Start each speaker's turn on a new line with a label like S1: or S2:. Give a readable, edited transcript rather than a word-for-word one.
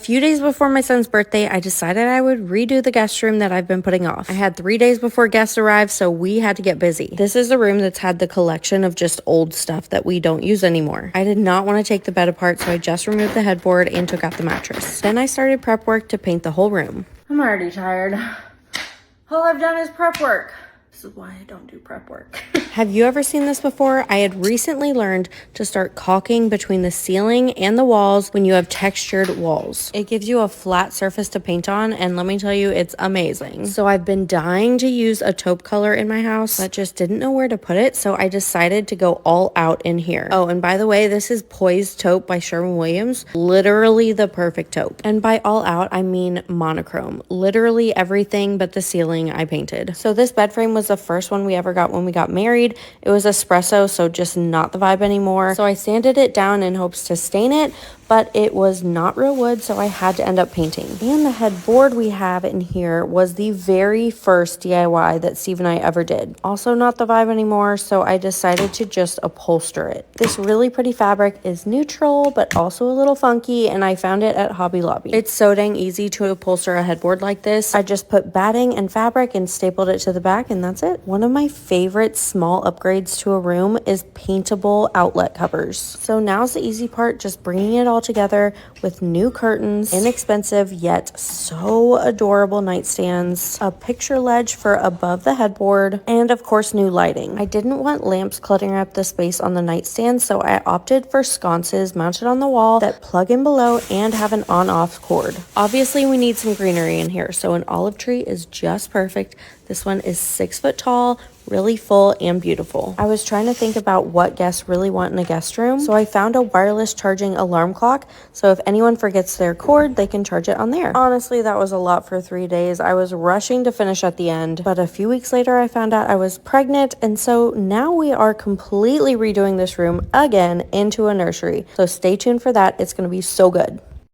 S1: few days before my son's birthday, I decided I would redo the guest room that I've been putting off. I had 3 days before guests arrived, so we had to get busy. This is a room that's had the collection of just old stuff that we don't use anymore. I did not want to take the bed apart, so I just removed the headboard and took out the mattress. Then I started prep work to paint the whole room. I'm already tired. All I've done is prep work. This is why I don't do prep work. Have you ever seen this before? I had recently learned to start caulking between the ceiling and the walls when you have textured walls. It gives you a flat surface to paint on, and let me tell you, it's amazing. So I've been dying to use a taupe color in my house, but just didn't know where to put it, so I decided to go all out in here. Oh, and by the way, this is Poised Taupe by Sherwin-Williams. Literally the perfect taupe. And by all out, I mean monochrome. Literally everything but the ceiling I painted. So this bed frame was the first one we ever got when we got married. It was espresso, so just not the vibe anymore. So I sanded it down in hopes to stain it, but it was not real wood, so I had to end up painting. And the headboard we have in here was the very first DIY that Steve and I ever did. Also not the vibe anymore, so I decided to just upholster it. This really pretty fabric is neutral, but also a little funky, and I found it at Hobby Lobby. It's so dang easy to upholster a headboard like this. I just put batting and fabric and stapled it to the back, and that's it. One of my favorite small upgrades to a room is paintable outlet covers. So now's the easy part, just bringing it all together with new curtains, inexpensive yet so adorable nightstands, a picture ledge for above the headboard, and of course new lighting. I didn't want lamps cluttering up the space on the nightstand, so I opted for sconces mounted on the wall that plug in below and have an on-off cord. Obviously we need some greenery in here, so an olive tree is just perfect. This one is 6 foot tall, really full and beautiful. I was trying to think about what guests really want in a guest room, so I found a wireless charging alarm clock, so if anyone forgets their cord, they can charge it on there. Honestly, that was a lot for 3 days. I was rushing to finish at the end, but a few weeks later I found out I was pregnant, and so now we are completely redoing this room again into a nursery. So stay tuned for that. It's going to be so good.